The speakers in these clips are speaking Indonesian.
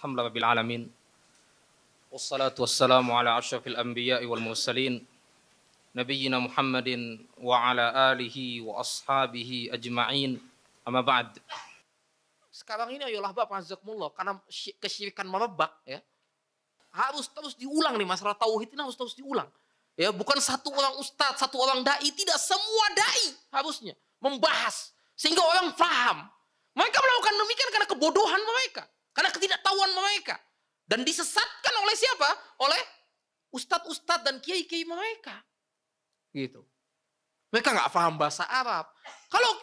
Alhamdulillah rabbil alamin. Wassalatu wassalamu ala asyrafil anbiya'i wal mursalin nabiyyina Muhammadin wa ala alihi wa ashabihi ajma'in. Amma ba'd. Sekarang ini ayolah Bapak azakumullah, karena kesyirikan merebak ya. Harus terus diulang nih, masalah tauhid ini harus terus diulang. Ya, bukan satu orang ustadz, satu orang dai, tidak, semua dai harusnya membahas sehingga orang paham. Mereka melakukan demikian karena kebodohan mereka, karena ketidaktahuan mereka, dan disesatkan oleh siapa? Oleh ustadz-ustadz dan kiai-kiai mereka. Gitu. Mereka nggak paham bahasa Arab. Kalau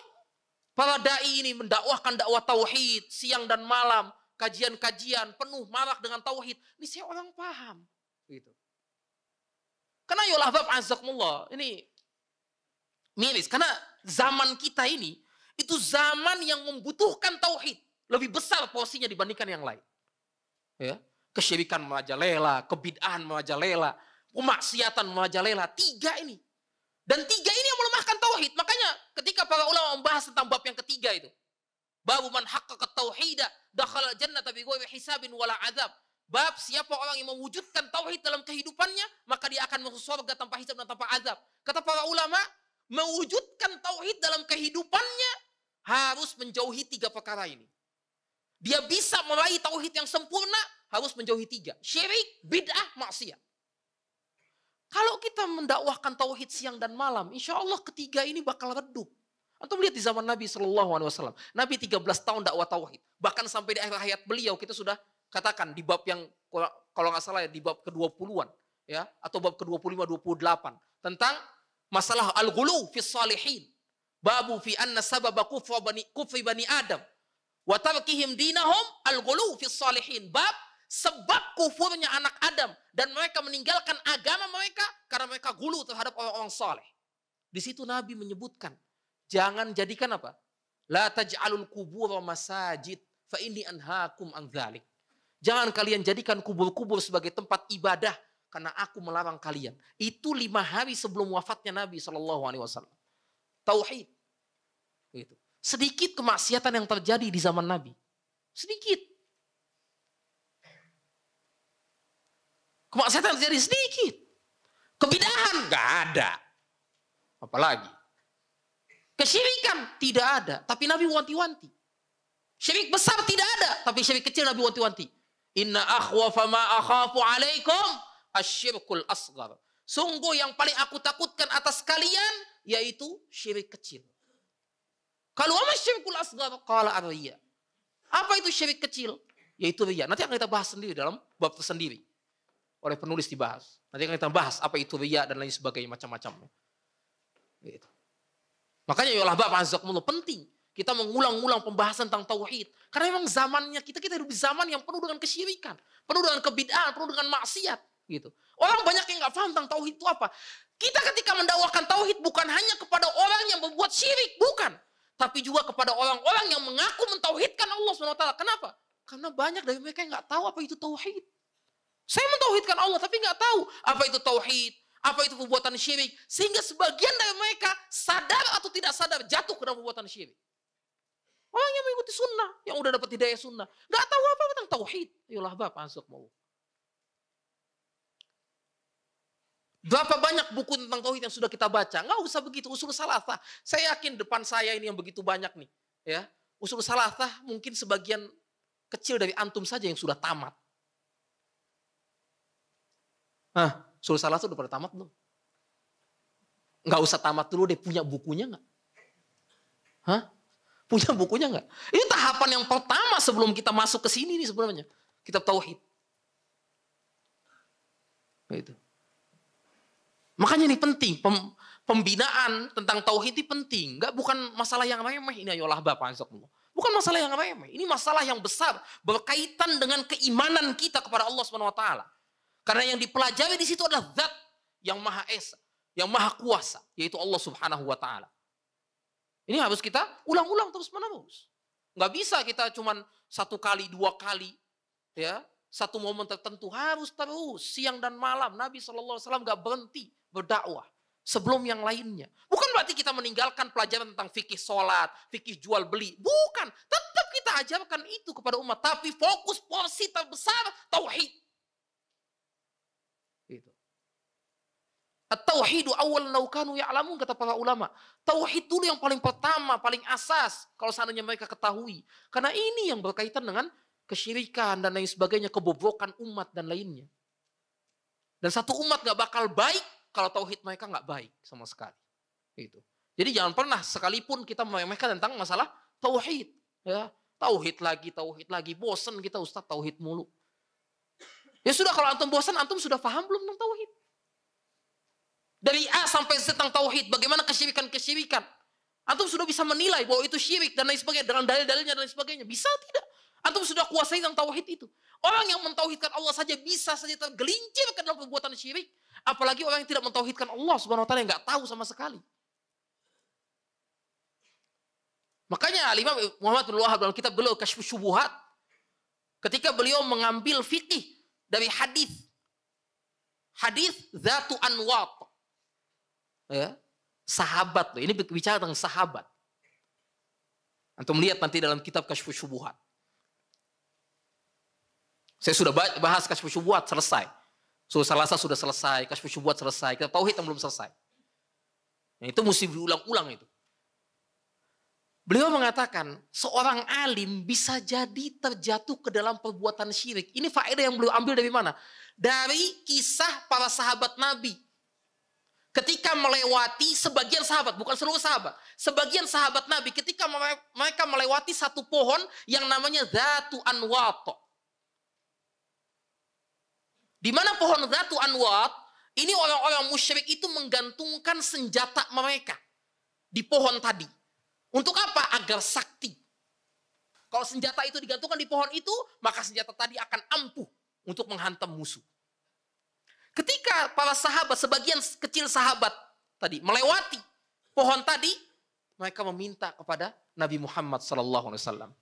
para dai ini mendakwahkan dakwah tauhid siang dan malam, kajian-kajian penuh marak dengan tauhid, ini saya orang paham. Gitu. Karena yolah bab azakumullah, ini miris. Karena zaman kita ini, itu zaman yang membutuhkan tauhid. Lebih besar porsinya dibandingkan yang lain. Ya. Kesyirikan merajalela, kebid'ahan merajalela, kemaksiatan merajalela. Tiga ini. Dan tiga ini yang melemahkan tauhid. Makanya ketika para ulama membahas tentang bab yang ketiga itu. Babu man haqqaqa tauhida dakhala jannata bighairi hisabin wala azab. Bab siapa orang yang mewujudkan tauhid dalam kehidupannya, maka dia akan masuk surga tanpa hisab dan tanpa azab. Kata para ulama, mewujudkan tauhid dalam kehidupannya harus menjauhi tiga perkara ini. Dia bisa meraih tauhid yang sempurna, harus menjauhi tiga. Syirik, bid'ah, maksiat. Kalau kita mendakwahkan tauhid siang dan malam, insya Allah ketiga ini bakal redup. Antum lihat di zaman Nabi SAW. Nabi 13 tahun dakwah tauhid. Bahkan sampai di akhir hayat beliau, kita sudah katakan di bab yang, kalau nggak salah ya, di bab ke-20-an. Ya, atau bab ke-25-28. Tentang masalah al-ghulu fi salihin. Babu fi anna sababa kufri bani Adam. Wa tarkihim dinahum al-ghulu fi salihin. Bab sebab kufurnya anak Adam. Dan mereka meninggalkan agama mereka karena mereka gulu terhadap orang-orang saleh. Di situ Nabi menyebutkan, jangan jadikan apa? La taj'alul kubur masajid fa inni anhaakum an dzalik. Jangan kalian jadikan kubur-kubur sebagai tempat ibadah karena aku melarang kalian. Itu 5 hari sebelum wafatnya Nabi SAW. Tauhid. Gitu. Sedikit kemaksiatan yang terjadi di zaman Nabi. Sedikit. Kemaksiatan terjadi sedikit. Kebidahan nggak ada. Apalagi. Kesyirikan tidak ada. Tapi Nabi wanti-wanti. Syirik besar tidak ada. Tapi syirik kecil Nabi wanti-wanti. Inna akhwafa ma akhafu alaikum asyirkul asghar. Sungguh yang paling aku takutkan atas kalian yaitu syirik kecil. Kalau apa syirkul asghar? Qala ar-riya. Apa itu syirik kecil? Yaitu riya. Nanti akan kita bahas sendiri dalam bab tersendiri. Oleh penulis dibahas. Nanti akan kita bahas apa itu riya dan lain sebagainya macam-macam. Gitu. Makanya ya Allah Bapak azakumullah, penting kita mengulang-ulang pembahasan tentang tauhid. Karena memang zamannya kita hidup di zaman yang penuh dengan kesyirikan, penuh dengan kebid'ahan, penuh dengan maksiat. Gitu. Orang banyak yang nggak paham tentang tauhid itu apa. Kita ketika mendakwakan tauhid bukan hanya kepada orang yang membuat syirik, bukan. Tapi juga kepada orang-orang yang mengaku mentauhidkan Allah SWT. Kenapa? Karena banyak dari mereka yang nggak tahu apa itu tauhid. Saya mentauhidkan Allah tapi nggak tahu apa itu tauhid, apa itu perbuatan syirik. Sehingga sebagian dari mereka sadar atau tidak sadar jatuh ke dalam perbuatan syirik. Orang yang mengikuti sunnah, yang udah dapat hidayah sunnah, nggak tahu apa tentang tauhid. Ayolah Bapak azakumullah. Berapa banyak buku tentang tauhid yang sudah kita baca? Nggak usah begitu. Usul salasah. Saya yakin depan saya ini yang begitu banyak nih. Ya, usul salasah mungkin sebagian kecil dari antum saja yang sudah tamat. Usul salasah udah pada tamat belum? Nggak usah tamat dulu deh. Punya bukunya nggak? Punya bukunya nggak? Ini tahapan yang pertama sebelum kita masuk ke sini nih sebenarnya. Kitab tauhid. Itu. Makanya ini penting, pembinaan tentang tauhid ini penting. Bukan masalah yang remeh ini ayolah Bapak azakumullah. Bukan masalah yang remeh, ini masalah yang besar berkaitan dengan keimanan kita kepada Allah SWT. Karena yang dipelajari di situ adalah zat yang Maha Esa, yang Maha Kuasa, yaitu Allah Subhanahu wa taala. Ini harus kita ulang-ulang terus-menerus. Nggak bisa kita cuman 1 kali, 2 kali, ya. Satu momen tertentu harus terus siang dan malam. Nabi SAW nggak berhenti berdakwah. sebelum yang lainnya. Bukan berarti kita meninggalkan pelajaran tentang fikih sholat, fikih jual beli. Bukan. Tetap kita ajarkan itu kepada umat. Tapi fokus porsi terbesar, tauhid. Gitu. At-tauhidu awal naukanu ya'lamun, kata para ulama. Tauhid dulu yang paling pertama, paling asas. Kalau seandainya mereka ketahui. Karena ini yang berkaitan dengan kesyirikan dan lain sebagainya. Kebobrokan umat dan lainnya. Dan satu umat gak bakal baik kalau tauhid mereka gak baik sama sekali. Gitu. Jadi jangan pernah sekalipun kita meremehkan tentang masalah tauhid. Ya. Tauhid lagi. Bosen kita Ustaz tauhid mulu. Ya sudah, kalau antum bosan, antum sudah paham belum tentang tauhid? Dari A sampai Z tentang tauhid, bagaimana kesyirikan. Antum sudah bisa menilai bahwa itu syirik dan lain sebagainya, dengan dalil-dalilnya dan lain sebagainya. Bisa tidak? Antum sudah kuasai tentang tauhid itu. Orang yang mentauhidkan Allah saja bisa saja tergelincir ke dalam perbuatan syirik. Apalagi orang yang tidak mentauhidkan Allah subhanahu wa ta'ala, yang nggak tahu sama sekali. Makanya Imam Muhammad bin Wahab dalam kitab beliau Kasyfus Syubuhat, ketika beliau mengambil fikih dari hadis Dzatu Anwat. Ya, sahabat loh. Ini bicara tentang sahabat. Antum lihat nanti dalam kitab Kasyfus Syubuhat. Saya sudah bahas Kasyfus Syubuhat, selesai. Salasa sudah selesai, Kasyfus Syubuhat selesai. Kita tauhid yang belum selesai. Nah, itu mesti diulang-ulang itu. Beliau mengatakan, seorang alim bisa jadi terjatuh ke dalam perbuatan syirik. Ini faedah yang beliau ambil dari mana? Dari kisah para sahabat Nabi. Ketika melewati sebagian sahabat, bukan seluruh sahabat. Sebagian sahabat Nabi ketika mereka melewati satu pohon yang namanya Dzatu Anwat. Di mana pohon Dzatu Anwat, ini orang-orang musyrik itu menggantungkan senjata mereka di pohon tadi. Untuk apa? Agar sakti. Kalau senjata itu digantungkan di pohon itu, maka senjata tadi akan ampuh untuk menghantam musuh. Ketika para sahabat, sebagian kecil sahabat tadi melewati pohon tadi, mereka meminta kepada Nabi Muhammad SAW.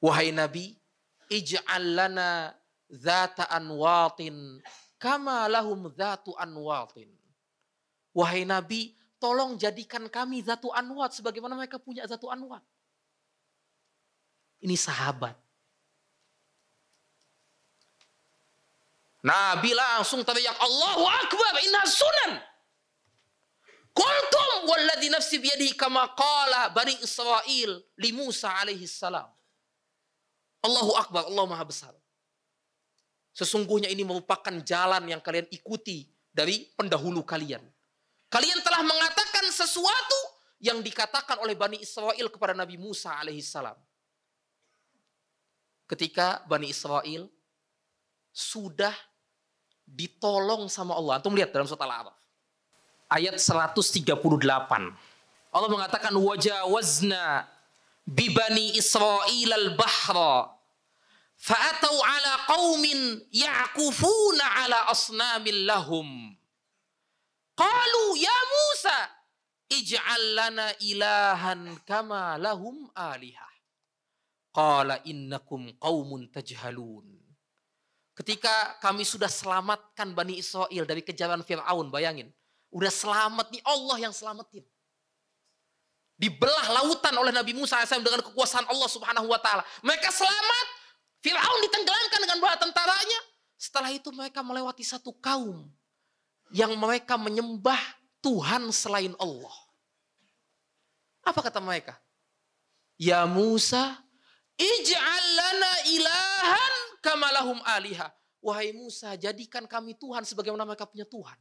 Wahai Nabi, ij'al lana dzata anwatin kama lahum dzatu anwatin. Wahai Nabi, tolong jadikan kami dzatu anwat sebagaimana mereka punya dzatu anwat. Ini sahabat. Nabi langsung teriak, Allahu Akbar, inna sunan. Qultum walladhi nafsi biyadihi kama qala Bani Israel li Musa alaihi salam. Allahu Akbar, Allah Maha Besar. Sesungguhnya ini merupakan jalan yang kalian ikuti dari pendahulu kalian. Kalian telah mengatakan sesuatu yang dikatakan oleh Bani Israel kepada Nabi Musa alaihi salam. Ketika Bani Israel sudah ditolong sama Allah. Antum lihat dalam surat Al-A'raf. Ayat 138. Allah mengatakan, wajawazna bibani Israel al-bahra fa'atau ala qawmin ya'kufuna ala asnamin lahum. Qalu ya Musa ij'al lana ilahan kama lahum alihah. Qala innakum qawmun tajhalun. Ketika kami sudah selamatkan Bani Israel dari kejaran Fir'aun, bayangin. Udah selamat nih, Allah yang selamatin. Dibelah lautan oleh Nabi Musa AS dengan kekuasaan Allah Subhanahu wa ta'ala. Mereka selamat, Fir'aun ditenggelamkan dengan bala tentaranya. Setelah itu mereka melewati satu kaum yang mereka menyembah Tuhan selain Allah. Apa kata mereka? Ya Musa, ij'al lana ilahan kama lahum alihah. Wahai Musa, jadikan kami Tuhan sebagaimana mereka punya Tuhan.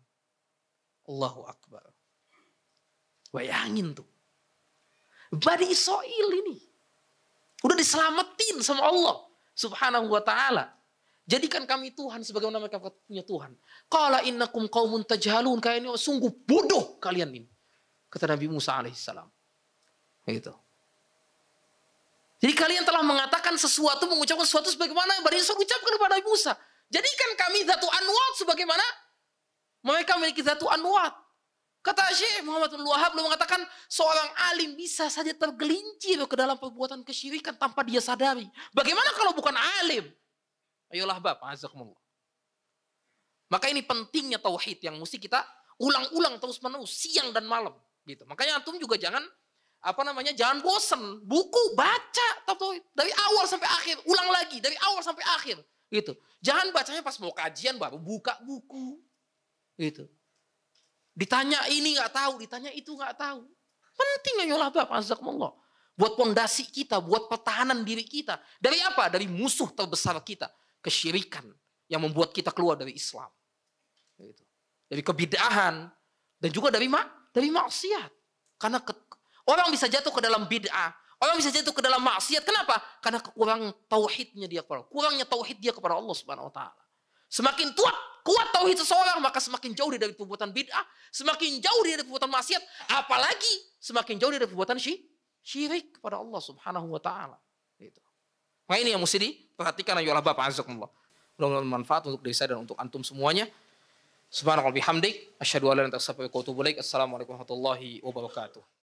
Allahu Akbar. Bayangin tuh. Bani Israel ini. Udah diselamatin sama Allah Subhanahu wa ta'ala. Jadikan kami Tuhan sebagaimana mereka punya Tuhan. Qala innakum qaumun tajhalun. Kalian ini sungguh bodoh kalian ini. Kata Nabi Musa alaihissalam. Gitu. Jadi kalian telah mengatakan sesuatu, mengucapkan sesuatu sebagaimana Bani Israil ucapkan kepada Nabi Musa. Jadikan kami Dzatu Anwat sebagaimana mereka memiliki Dzatu Anwat. Kata Syekh Muhammad bin Wahab belum mengatakan seorang alim bisa saja tergelincir ke dalam perbuatan kesyirikan tanpa dia sadari. Bagaimana kalau bukan alim? Ayolah Bab, azakumullah. Maka ini pentingnya tauhid yang mesti kita ulang-ulang terus-menerus siang dan malam gitu. Makanya antum juga jangan jangan bosen. Buku baca tauhid dari awal sampai akhir, ulang lagi dari awal sampai akhir gitu. Jangan bacanya pas mau kajian baru buka buku. Gitu. Ditanya ini nggak tahu, ditanya itu nggak tahu. Penting ayolah Bapak, azakumullah. Buat pondasi kita, buat pertahanan diri kita. Dari apa? Dari musuh terbesar kita, kesyirikan yang membuat kita keluar dari Islam. Gitu. Dari kebid'ahan dan juga dari maksiat. Karena orang bisa jatuh ke dalam bid'ah, orang bisa jatuh ke dalam maksiat. Kenapa? Karena kekurangan tauhidnya dia kepada, kurangnya tauhid dia kepada Allah Subhanahu wa taala. Semakin kuat tauhid seseorang, maka semakin jauh dia dari perbuatan bid'ah, semakin jauh dia dari perbuatan maksiat, apalagi semakin jauh dia dari perbuatan syirik kepada Allah Subhanahu wa taala. Gitu. Nah, ini yang mesti diperhatikan ayolah Bapak azakumullah. Mudah-mudahan manfaat untuk diri saya dan untuk antum semuanya. Subhanallah bihamdik, asyhadu an la ilaha illa anta astaghfiruka wa atubu ilaik. Assalamualaikum warahmatullahi wabarakatuh.